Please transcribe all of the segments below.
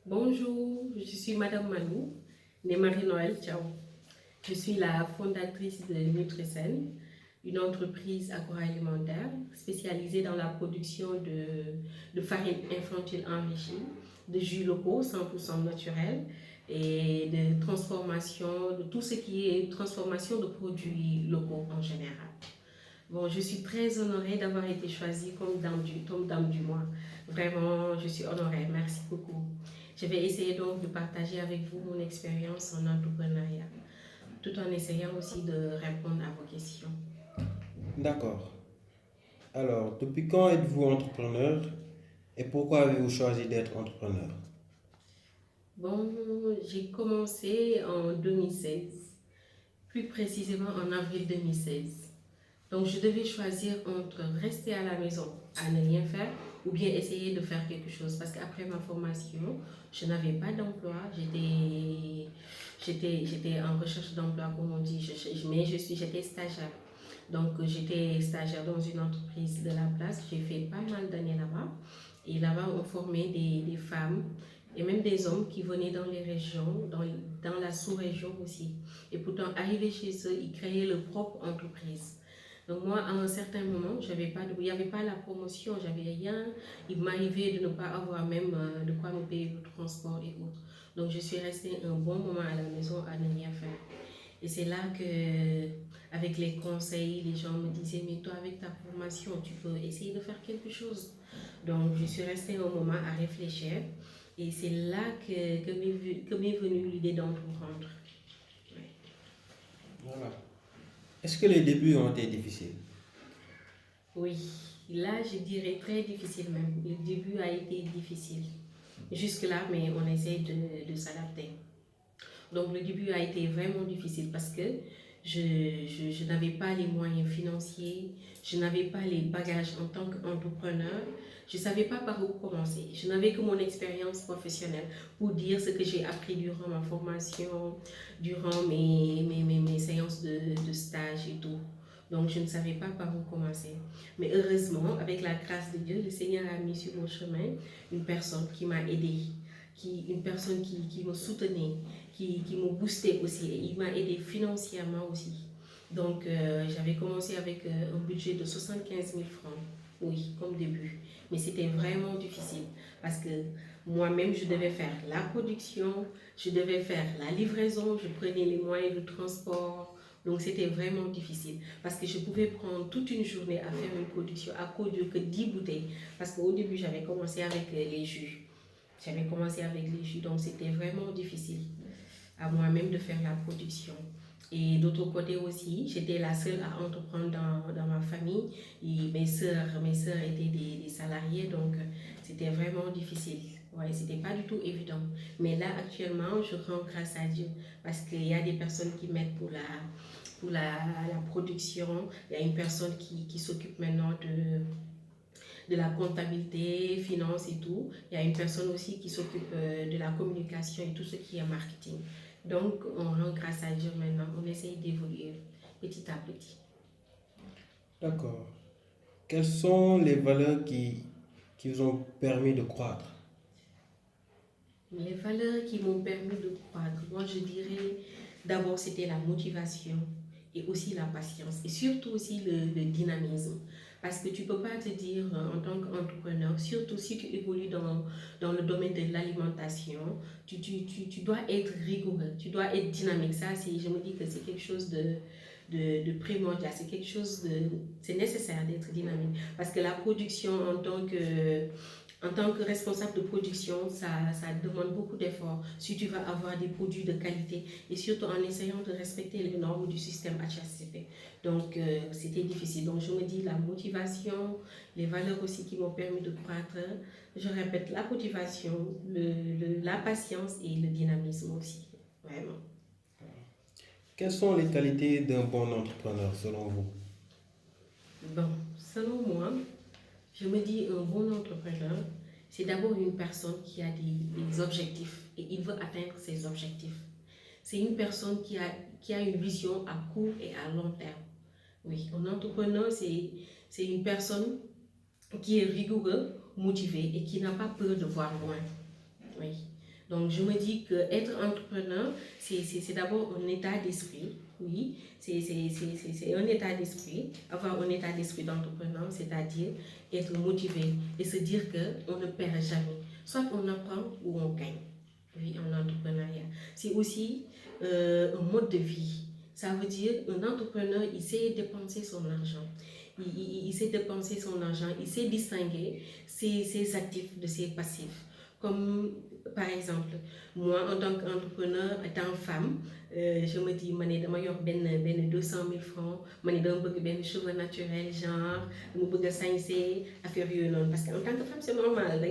Bonjour, je suis Madame Malou, née Marie-Noël Tchao. Je suis la fondatrice de Nutricen, une entreprise agroalimentaire spécialisée dans la production de farine infantile enrichie, de jus locaux 100% naturels et de transformation, de tout ce qui est transformation de produits locaux en général. Bon, je suis très honorée d'avoir été choisie comme dame du mois. Vraiment, je suis honorée. Merci beaucoup. Je vais essayer donc de partager avec vous mon expérience en entrepreneuriat, tout en essayant aussi de répondre à vos questions. D'accord. Alors, depuis quand êtes-vous entrepreneur et pourquoi avez-vous choisi d'être entrepreneur? Bon, j'ai commencé en 2016, plus précisément en avril 2016. Donc, je devais choisir entre rester à la maison à ne rien faire ou bien essayer de faire quelque chose. Parce qu'après ma formation, je n'avais pas d'emploi. J'étais en recherche d'emploi, comme on dit, mais j'étais stagiaire. Donc, j'étais stagiaire dans une entreprise de la place. J'ai fait pas mal d'années là-bas. Et là-bas, on formait des femmes et même des hommes qui venaient dans les régions, dans la sous-région aussi. Et pourtant, arrivés chez eux, ils créaient leur propre entreprise. Donc moi, à un certain moment, il n'y avait pas la promotion, j'avais rien. Il m'arrivait de ne pas avoir même de quoi me payer le transport et autres. Donc je suis restée un bon moment à la maison à ne rien faire. Et c'est là que, avec les conseils, les gens me disaient, mais toi, avec ta formation, tu peux essayer de faire quelque chose. Donc je suis restée un moment à réfléchir. Et c'est là que m'est venue l'idée d'entreprendre. Ouais. Voilà. Est-ce que les débuts ont été difficiles? Oui, là, je dirais très difficile même. Le début a été difficile. Jusque-là, mais on essaie de s'adapter. Donc, le début a été vraiment difficile parce que je n'avais pas les moyens financiers, je n'avais pas les bagages en tant qu'entrepreneur, je ne savais pas par où commencer. Je n'avais que mon expérience professionnelle pour dire ce que j'ai appris durant ma formation, durant mes séances de stage et tout. Donc, je ne savais pas par où commencer. Mais heureusement, avec la grâce de Dieu, le Seigneur a mis sur mon chemin une personne qui m'a aidée, une personne qui me soutenait, qui me boostait aussi. Et il m'a aidé financièrement aussi. Donc, j'avais commencé avec un budget de 75 000 francs, oui, comme début. Mais c'était vraiment difficile parce que moi-même, je devais faire la production, je devais faire la livraison, je prenais les moyens de transport. Donc, c'était vraiment difficile parce que je pouvais prendre toute une journée à faire une production à cause de que 10 bouteilles. Parce qu'au début, j'avais commencé avec les jus. J'avais commencé avec les jus, donc c'était vraiment difficile à moi-même de faire la production. Et d'autre côté aussi, j'étais la seule à entreprendre dans ma famille. Et mes sœurs étaient des salariés, donc c'était vraiment difficile. Ouais, c'était pas du tout évident. Mais là, actuellement, je rends grâce à Dieu parce qu'il y a des personnes qui m'aident pour la production. Il y a une personne qui s'occupe maintenant de la comptabilité, finance et tout. Il y a une personne aussi qui s'occupe de la communication et tout ce qui est marketing. Donc, on rend grâce à Dieu maintenant. On essaye d'évoluer petit à petit. D'accord. Quelles sont les valeurs qui vous ont permis de croître? Les valeurs qui m'ont permis de croître, moi je dirais d'abord c'était la motivation et aussi la patience et surtout aussi le dynamisme. Parce que tu ne peux pas te dire en tant qu'entrepreneur, surtout si tu évolues dans le domaine de l'alimentation, tu dois être rigoureux, tu dois être dynamique. Ça, je me dis que c'est quelque chose de primordial, c'est quelque chose c'est nécessaire d'être dynamique. Parce que la production en tant que responsable de production, ça demande beaucoup d'efforts si tu vas avoir des produits de qualité et surtout en essayant de respecter les normes du système HACCP. Donc, c'était difficile. Donc, je me dis la motivation, les valeurs aussi qui m'ont permis de croître. Je répète, la motivation, la patience et le dynamisme aussi. Vraiment. Quelles sont les qualités d'un bon entrepreneur selon vous? Bon, selon moi, je me dis un bon entrepreneur, c'est d'abord une personne qui a des objectifs et il veut atteindre ses objectifs. C'est une personne qui a une vision à court et à long terme. Oui, un entrepreneur, c'est une personne qui est rigoureux, motivé et qui n'a pas peur de voir loin. Oui. Donc, je me dis qu'être entrepreneur, c'est d'abord un état d'esprit. Oui, c'est un état d'esprit. Avoir un état d'esprit d'entrepreneur, c'est-à-dire être motivé et se dire qu'on ne perd jamais. Soit on apprend ou on gagne. Oui, en entrepreneuriat. C'est aussi un mode de vie. Ça veut dire un entrepreneur, il sait dépenser son argent. Il sait dépenser son argent, il sait distinguer ses actifs de ses passifs. Comme par exemple, moi en tant qu'entrepreneur, étant femme, je me dis, je vais 200 000 francs, je vais ben cheveux naturels, genre, je vais sañse, affaire non. Parce qu'en tant que femme, c'est normal,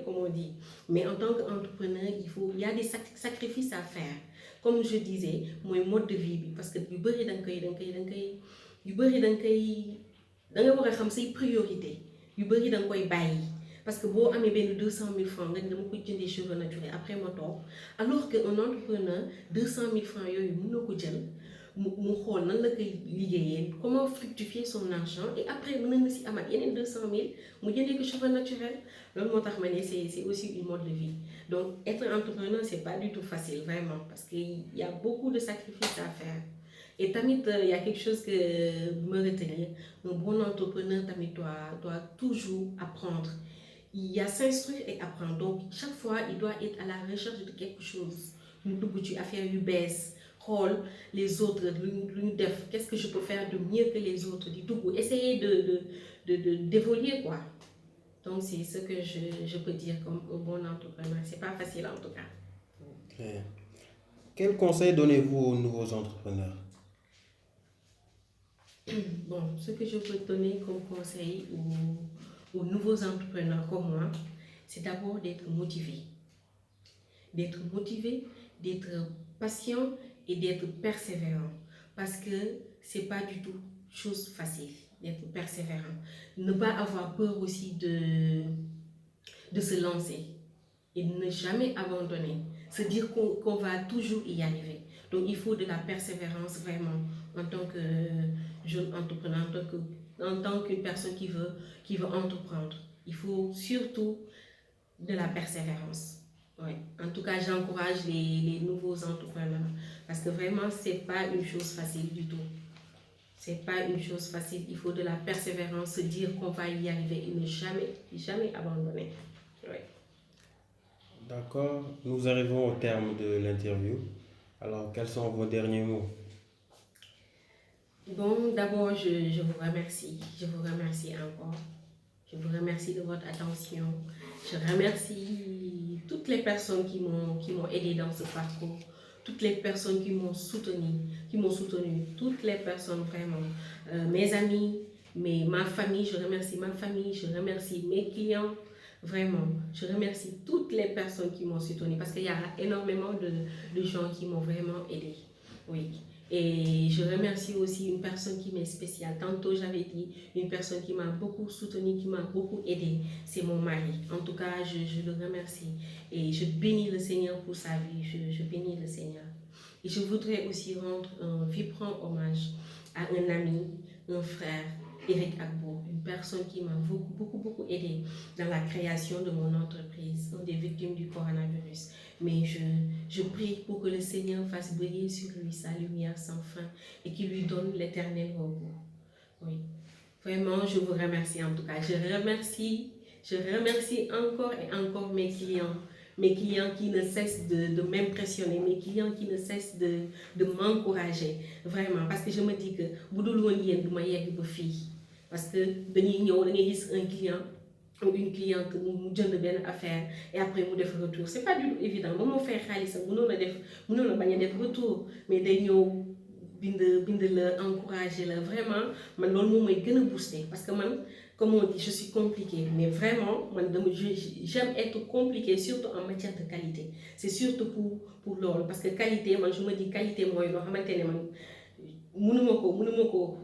comme on dit. Mais en tant qu'entrepreneur, il y a des sacrifices à faire. Comme je disais, mon mode de vie, parce que du beurre yu bëri da nga war a xam say priorité yu bëri da nga koy bàyyi parce que boo amee benn 200 000 francs nga ne dama koy jëndee cheveux naturels après ma toog alors que un entrepreneur 200 000 francs yooyu mën na ko jël mu xool nan la koy liggéeyee comment fructifier son argent et après mën na si amaat yeneen 200 000 mu jëndee ko cheveux naturels loolu moo tax ma ne c'est aussi une mode de vie. Donc être entrepreneur c'est pas du tout facile vraiment parce qu'il y a beaucoup de sacrifices à faire. Et tamit, il y a quelque chose que me retenir. Un bon entrepreneur tamit doit toujours apprendre. Il y a s'instruire et apprendre. Donc, chaque fois, il doit être à la recherche de quelque chose. Nous devons faire une baisse. Les autres, qu'est-ce que je peux faire de mieux que les autres? Essayer d'évoluer, quoi. Donc, c'est ce que je peux dire comme un bon entrepreneur. C'est pas facile en tout cas. Ok. Quel conseil donnez-vous aux nouveaux entrepreneurs? Bon, ce que je peux donner comme conseil aux nouveaux entrepreneurs comme moi, c'est d'abord d'être motivé. D'être motivé, d'être patient et d'être persévérant. Parce que c'est pas du tout chose facile d'être persévérant. Ne pas avoir peur aussi de se lancer et ne jamais abandonner. Se dire qu'on va toujours y arriver. Donc il faut de la persévérance vraiment en tant que jeune entrepreneur, en tant qu'une personne qui veut entreprendre. Il faut surtout de la persévérance. Ouais. En tout cas, j'encourage les nouveaux entrepreneurs parce que vraiment, c'est pas une chose facile du tout. C'est pas une chose facile. Il faut de la persévérance, se dire qu'on va y arriver et ne jamais abandonner. Ouais. D'accord, nous arrivons au terme de l'interview. Alors, quels sont vos derniers mots? Bon, d'abord, je vous remercie. Je vous remercie encore. Je vous remercie de votre attention. Je remercie toutes les personnes qui m'ont aidé dans ce parcours. Toutes les personnes qui m'ont soutenu. Toutes les personnes vraiment. Mes amis, ma famille, je remercie ma famille, je remercie mes clients. Vraiment, je remercie toutes les personnes qui m'ont soutenu parce qu'il y a énormément de gens qui m'ont vraiment aidé. Oui. Et je remercie aussi une personne qui m'est spéciale. Tantôt, j'avais dit une personne qui m'a beaucoup soutenue, qui m'a beaucoup aidée. C'est mon mari. En tout cas, je le remercie. Et je bénis le Seigneur pour sa vie. Je bénis le Seigneur. Et je voudrais aussi rendre un vibrant hommage à un ami, un frère, Eric Agbo, une personne qui m'a beaucoup aidé dans la création de mon entreprise, une des victimes du coronavirus. Mais je prie pour que le Seigneur fasse briller sur lui sa lumière sans fin et qu'il lui donne l'éternel repos. Oui, vraiment, je vous remercie en tout cas. Je remercie encore et encore mes clients qui ne cessent de m'impressionner, mes clients qui ne cessent de m'encourager, vraiment, parce que je me dis que parce que un client ou une cliente mu jënd benn affaire et après mu def retour c'est pas du tout évident moom moo fay xaalisam mënoon a bañ a def retour mais day ñëw bind la encourager la vraiment man loolu moom mooy gën a booster parce que man comme on dit je suis compliquée mais vraiment man j'aime être compliquée surtout en matière de qualité c'est surtout pour loolu parce que qualité man je me dis qualité mooy loo xamante ne man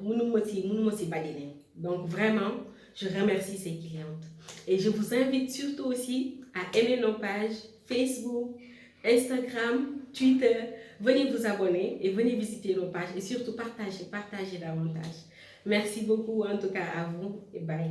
mënuma si badine. Donc vraiment je remercie ces clientes et je vous invite surtout aussi à aimer nos pages Facebook, Instagram, Twitter. Venez vous abonner et venez visiter nos pages et surtout partagez davantage. Merci beaucoup en tout cas à vous et bye.